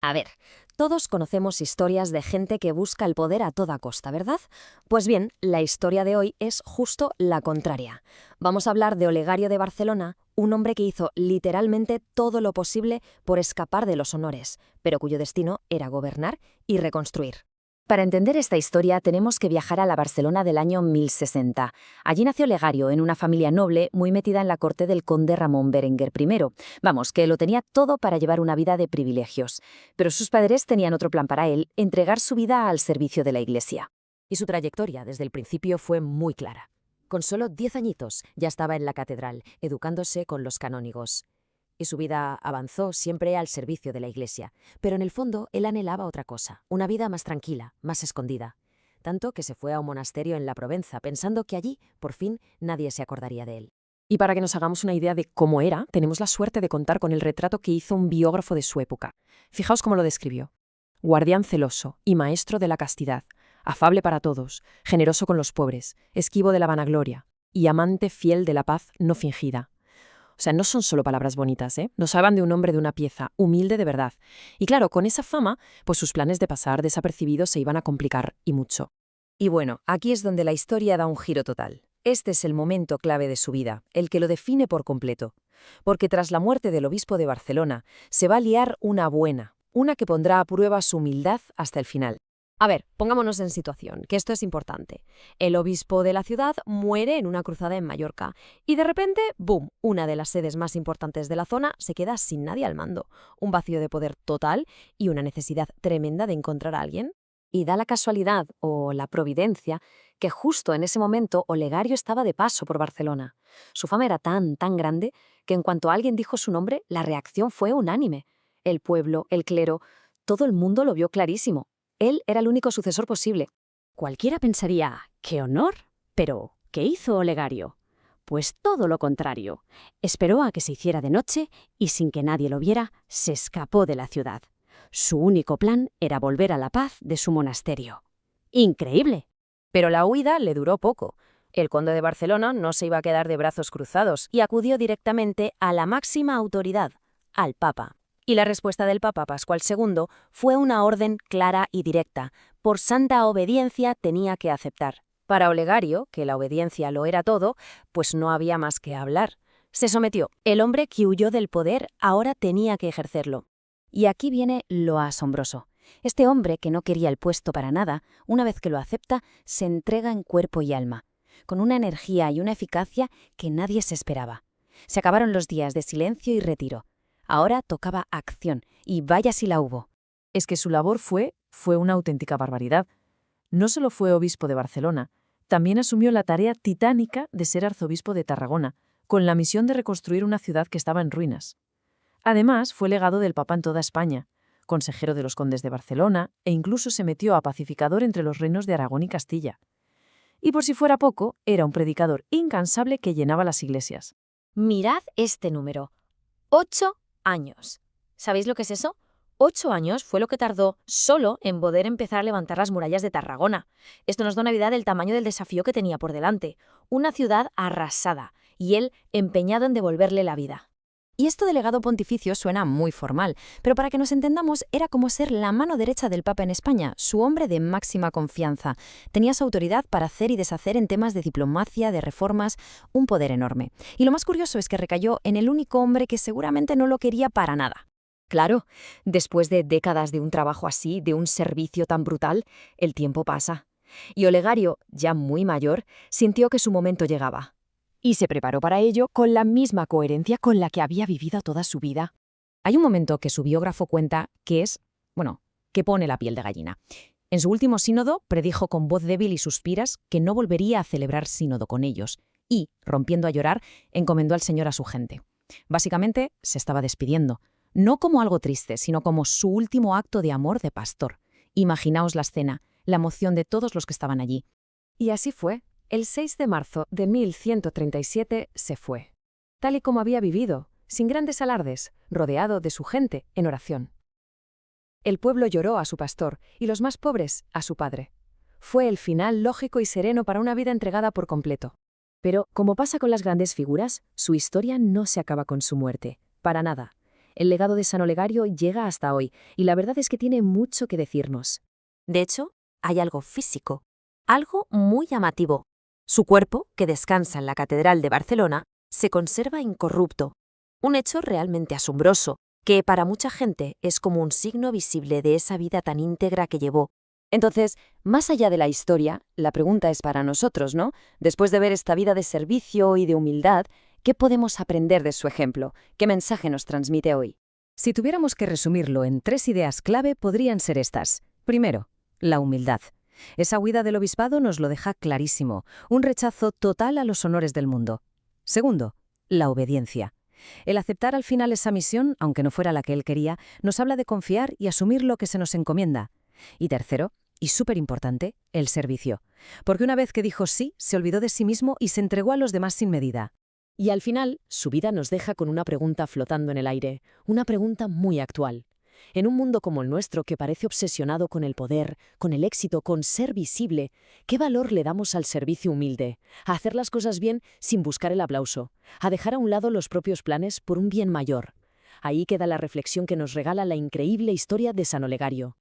A ver, todos conocemos historias de gente que busca el poder a toda costa, ¿verdad? Pues bien, la historia de hoy es justo la contraria. Vamos a hablar de Olegario de Barcelona, un hombre que hizo literalmente todo lo posible por escapar de los honores, pero cuyo destino era gobernar y reconstruir. Para entender esta historia tenemos que viajar a la Barcelona del año 1060. Allí nació Olegario, en una familia noble muy metida en la corte del conde Ramón Berenguer I. Vamos, que lo tenía todo para llevar una vida de privilegios. Pero sus padres tenían otro plan para él: entregar su vida al servicio de la Iglesia. Y su trayectoria desde el principio fue muy clara. Con solo 10 añitos ya estaba en la catedral, educándose con los canónigos. Y su vida avanzó siempre al servicio de la Iglesia. Pero en el fondo él anhelaba otra cosa, una vida más tranquila, más escondida. Tanto que se fue a un monasterio en la Provenza, pensando que allí, por fin, nadie se acordaría de él. Y para que nos hagamos una idea de cómo era, tenemos la suerte de contar con el retrato que hizo un biógrafo de su época. Fijaos cómo lo describió. Guardián celoso y maestro de la castidad, afable para todos, generoso con los pobres, esquivo de la vanagloria y amante fiel de la paz no fingida. O sea, no son solo palabras bonitas, ¿eh? Nos hablan de un hombre de una pieza, humilde de verdad. Y claro, con esa fama, pues sus planes de pasar desapercibidos se iban a complicar, y mucho. Y bueno, aquí es donde la historia da un giro total. Este es el momento clave de su vida, el que lo define por completo. Porque tras la muerte del obispo de Barcelona, se va a liar una buena, una que pondrá a prueba su humildad hasta el final. A ver, pongámonos en situación, que esto es importante. El obispo de la ciudad muere en una cruzada en Mallorca y de repente, ¡boom!, una de las sedes más importantes de la zona se queda sin nadie al mando. Un vacío de poder total y una necesidad tremenda de encontrar a alguien. Y da la casualidad, o la providencia, que justo en ese momento Olegario estaba de paso por Barcelona. Su fama era tan grande, que en cuanto alguien dijo su nombre, la reacción fue unánime. El pueblo, el clero, todo el mundo lo vio clarísimo. Él era el único sucesor posible. Cualquiera pensaría, ¡qué honor! Pero, ¿qué hizo Olegario? Pues todo lo contrario. Esperó a que se hiciera de noche y, sin que nadie lo viera, se escapó de la ciudad. Su único plan era volver a la paz de su monasterio. ¡Increíble! Pero la huida le duró poco. El conde de Barcelona no se iba a quedar de brazos cruzados y acudió directamente a la máxima autoridad, al Papa. Y la respuesta del Papa Pascual II fue una orden clara y directa. Por santa obediencia tenía que aceptar. Para Olegario, que la obediencia lo era todo, pues no había más que hablar. Se sometió. El hombre que huyó del poder ahora tenía que ejercerlo. Y aquí viene lo asombroso. Este hombre, que no quería el puesto para nada, una vez que lo acepta, se entrega en cuerpo y alma, con una energía y una eficacia que nadie se esperaba. Se acabaron los días de silencio y retiro. Ahora tocaba acción, y vaya si la hubo. Es que su labor fue una auténtica barbaridad. No solo fue obispo de Barcelona, también asumió la tarea titánica de ser arzobispo de Tarragona, con la misión de reconstruir una ciudad que estaba en ruinas. Además, fue legado del Papa en toda España, consejero de los condes de Barcelona, e incluso se metió a pacificador entre los reinos de Aragón y Castilla. Y por si fuera poco, era un predicador incansable que llenaba las iglesias. Mirad este número. 8 años. ¿Sabéis lo que es eso? 8 años fue lo que tardó solo en poder empezar a levantar las murallas de Tarragona. Esto nos da una idea del tamaño del desafío que tenía por delante. Una ciudad arrasada, y él empeñado en devolverle la vida. Y esto de legado pontificio suena muy formal, pero para que nos entendamos, era como ser la mano derecha del Papa en España, su hombre de máxima confianza. Tenía su autoridad para hacer y deshacer en temas de diplomacia, de reformas, un poder enorme. Y lo más curioso es que recayó en el único hombre que seguramente no lo quería para nada. Claro, después de décadas de un trabajo así, de un servicio tan brutal, el tiempo pasa. Y Olegario, ya muy mayor, sintió que su momento llegaba. Y se preparó para ello con la misma coherencia con la que había vivido toda su vida. Hay un momento que su biógrafo cuenta que que pone la piel de gallina. En su último sínodo predijo con voz débil y suspiras que no volvería a celebrar sínodo con ellos y, rompiendo a llorar, encomendó al Señor a su gente. Básicamente, se estaba despidiendo, no como algo triste, sino como su último acto de amor de pastor. Imaginaos la escena, la emoción de todos los que estaban allí. Y así fue. El 6 de marzo de 1137 se fue, tal y como había vivido, sin grandes alardes, rodeado de su gente en oración. El pueblo lloró a su pastor y los más pobres a su padre. Fue el final lógico y sereno para una vida entregada por completo. Pero, como pasa con las grandes figuras, su historia no se acaba con su muerte, para nada. El legado de San Olegario llega hasta hoy, y la verdad es que tiene mucho que decirnos. De hecho, hay algo físico, algo muy llamativo. Su cuerpo, que descansa en la Catedral de Barcelona, se conserva incorrupto. Un hecho realmente asombroso, que para mucha gente es como un signo visible de esa vida tan íntegra que llevó. Entonces, más allá de la historia, la pregunta es para nosotros, ¿no? Después de ver esta vida de servicio y de humildad, ¿qué podemos aprender de su ejemplo? ¿Qué mensaje nos transmite hoy? Si tuviéramos que resumirlo en 3 ideas clave, podrían ser estas. Primero, la humildad. Esa huida del obispado nos lo deja clarísimo, un rechazo total a los honores del mundo. Segundo, la obediencia. El aceptar al final esa misión, aunque no fuera la que él quería, nos habla de confiar y asumir lo que se nos encomienda. Y tercero, y súper importante, el servicio. Porque una vez que dijo sí, se olvidó de sí mismo y se entregó a los demás sin medida. Y al final, su vida nos deja con una pregunta flotando en el aire, una pregunta muy actual. En un mundo como el nuestro que parece obsesionado con el poder, con el éxito, con ser visible, ¿qué valor le damos al servicio humilde? A hacer las cosas bien sin buscar el aplauso, a dejar a un lado los propios planes por un bien mayor. Ahí queda la reflexión que nos regala la increíble historia de San Olegario.